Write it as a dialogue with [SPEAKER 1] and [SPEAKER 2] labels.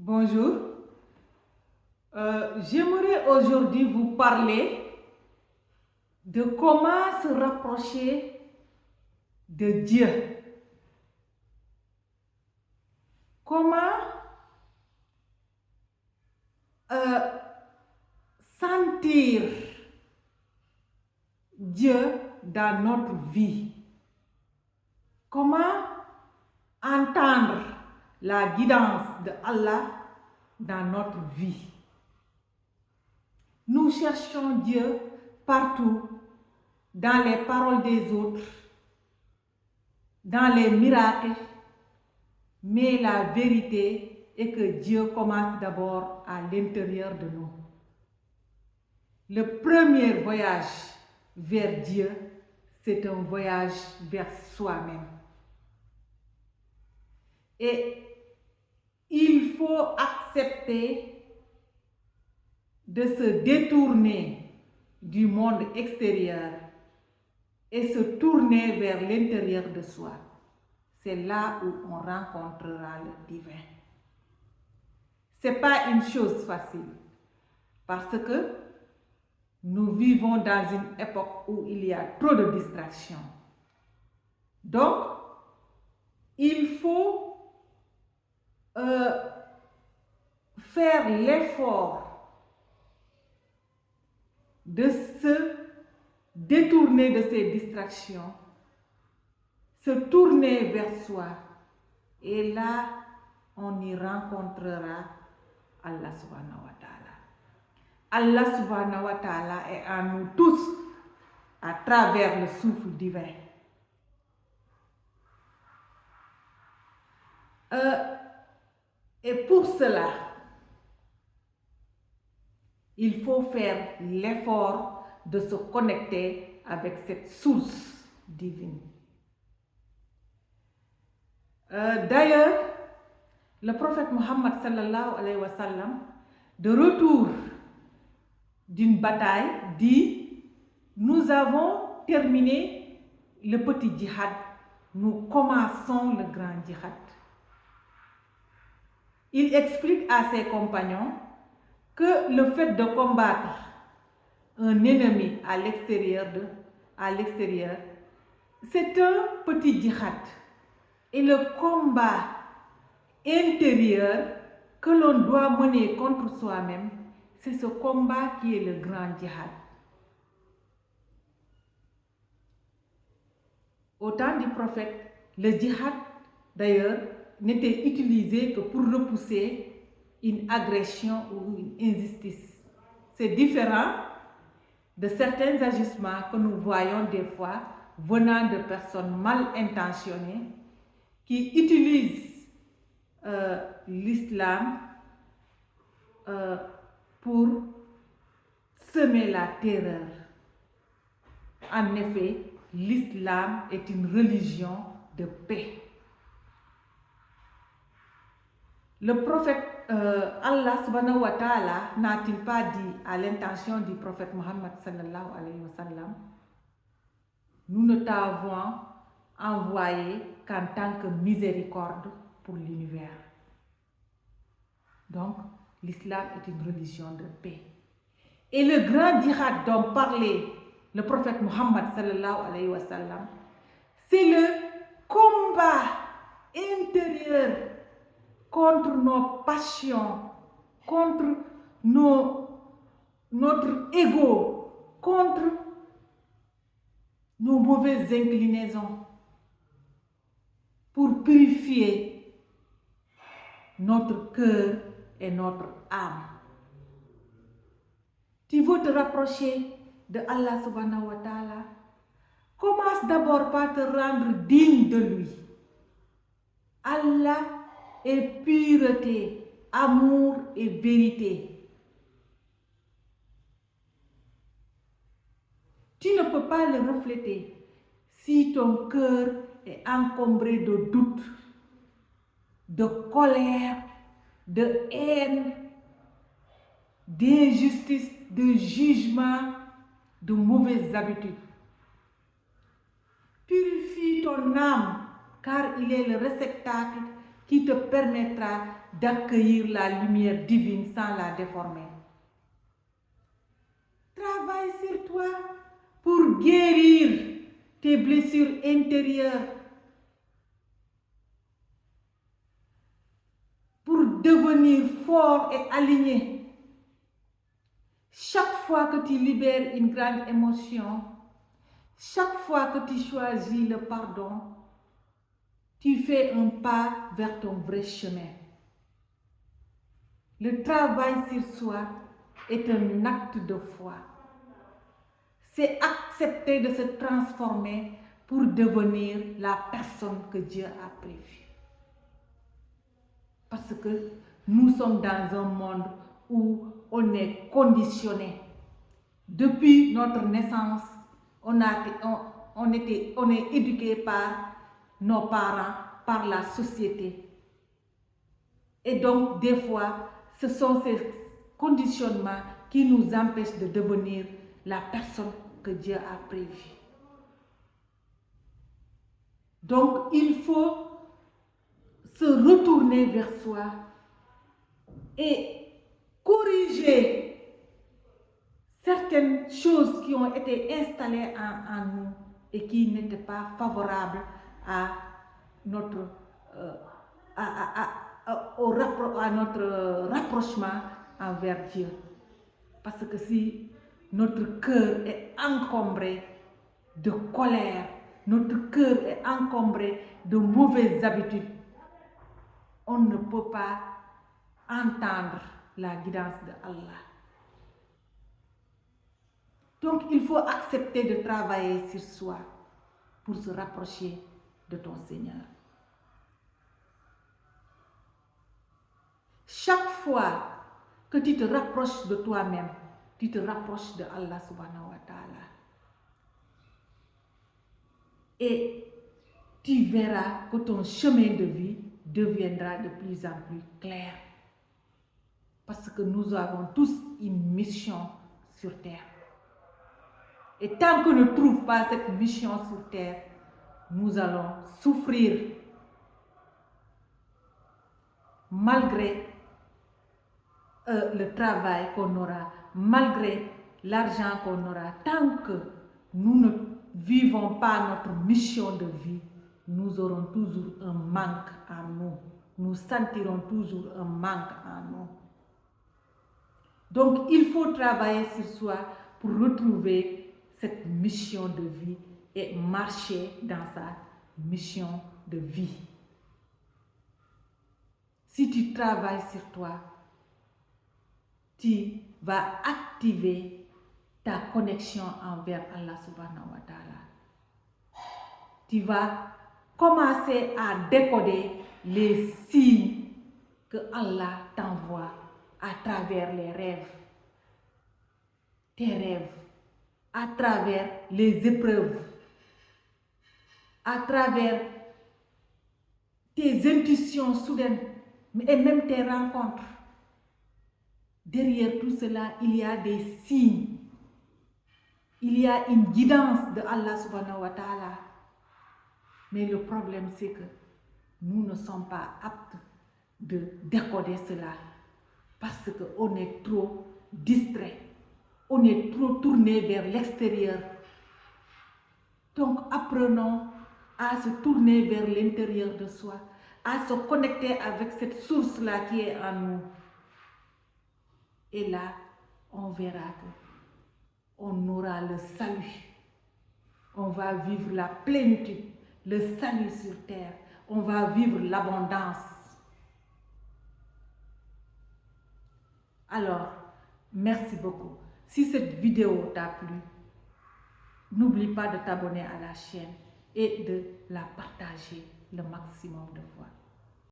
[SPEAKER 1] Bonjour. J'aimerais aujourd'hui vous parler de comment se rapprocher de Dieu. Comment sentir Dieu dans notre vie. Comment entendre la guidance de Allah dans notre vie. Nous cherchons Dieu partout, dans les paroles des autres, dans les miracles, mais la vérité est que Dieu commence d'abord à l'intérieur de nous. Le premier voyage vers Dieu, c'est un voyage vers soi-même. Et il faut accepter de se détourner du monde extérieur et se tourner vers l'intérieur de soi. C'est là où on rencontrera le divin. Ce n'est pas une chose facile parce que nous vivons dans une époque où il y a trop de distractions. Donc, il faut faire l'effort de se détourner de ces distractions, se tourner vers soi, et là, on y rencontrera Allah subhanahu wa ta'ala. Allah subhanahu wa ta'ala est en nous tous à travers le souffle divin. Et pour cela, il faut faire l'effort de se connecter avec cette source divine. D'ailleurs, le prophète Mohammed sallallahu alayhi wa sallam, de retour d'une bataille, dit: nous avons terminé le petit djihad, nous commençons le grand djihad. Il explique à ses compagnons que le fait de combattre un ennemi à l'extérieur, c'est un petit djihad. Et le combat intérieur que l'on doit mener contre soi-même, c'est ce combat qui est le grand djihad. Au temps du prophète, le djihad, d'ailleurs, n'était utilisé que pour repousser une agression ou une injustice. C'est différent de certains agissements que nous voyons des fois venant de personnes mal intentionnées qui utilisent l'islam pour semer la terreur. En effet, l'islam est une religion de paix. Le prophète Allah subhanahu wa ta'ala n'a-t-il pas dit à l'intention du prophète Mohammed sallallahu alayhi wa sallam: nous ne t'avons envoyé qu'en tant que miséricorde pour l'univers. Donc, l'islam est une religion de paix. Et le grand djihad dont parlait le prophète Mohammed sallallahu alayhi wa sallam, c'est le combat intérieur contre nos passions, contre notre ego, contre nos mauvaises inclinaisons, pour purifier notre cœur et notre âme. Tu veux te rapprocher de Allah subhanahu wa ta'ala? Commence d'abord par te rendre digne de lui. Allah est pureté, amour et vérité. Tu ne peux pas le refléter si ton cœur est encombré de doutes, de colère, de haine, d'injustice, de jugement, de mauvaises habitudes. Purifie ton âme, car il est le réceptacle qui te permettra d'accueillir la lumière divine sans la déformer. Travaille sur toi pour guérir tes blessures intérieures, pour devenir fort et aligné. Chaque fois que tu libères une grande émotion, chaque fois que tu choisis le pardon, tu fais un pas vers ton vrai chemin. Le travail sur soi est un acte de foi. C'est accepter de se transformer pour devenir la personne que Dieu a prévue. Parce que nous sommes dans un monde où on est conditionné. Depuis notre naissance, on est éduqué par nos parents, par la société. Et donc, des fois, ce sont ces conditionnements qui nous empêchent de devenir la personne que Dieu a prévue. Donc, il faut se retourner vers soi et corriger certaines choses qui ont été installées en nous et qui n'étaient pas favorables à notre, notre rapprochement envers Dieu. Parce que si notre cœur est encombré de colère, notre cœur est encombré de mauvaises habitudes, on ne peut pas entendre la guidance de Allah. Donc, il faut accepter de travailler sur soi pour se rapprocher de ton Seigneur. Chaque fois que tu te rapproches de toi-même, tu te rapproches de Allah subhanahu wa ta'ala. Et tu verras que ton chemin de vie deviendra de plus en plus clair. Parce que nous avons tous une mission sur terre. Et tant qu'on ne trouve pas cette mission sur terre, nous allons souffrir malgré le travail qu'on aura, malgré l'argent qu'on aura. Tant que nous ne vivons pas notre mission de vie, nous aurons toujours un manque en nous. Nous sentirons toujours un manque en nous. Donc, il faut travailler sur soi pour retrouver cette mission de vie et marcher dans sa mission de vie. Si tu travailles sur toi, tu vas activer ta connexion envers Allah subhanahu wa ta'ala. Tu vas commencer à décoder les signes que Allah t'envoie à travers les rêves, tes rêves, à travers les épreuves, à travers tes intuitions soudaines et même tes rencontres. Derrière tout cela, il y a des signes. Il y a une guidance de Allah subhanahu wa ta'ala. Mais le problème, c'est que nous ne sommes pas aptes de décoder cela parce qu'on est trop distrait. On est trop tourné vers l'extérieur. Donc, apprenons à se tourner vers l'intérieur de soi, à se connecter avec cette source-là qui est en nous. Et là, on verra qu'on aura le salut. On va vivre la plénitude, le salut sur terre. On va vivre l'abondance. Alors, merci beaucoup. Si cette vidéo t'a plu, n'oublie pas de t'abonner à la chaîne et de la partager le maximum de fois.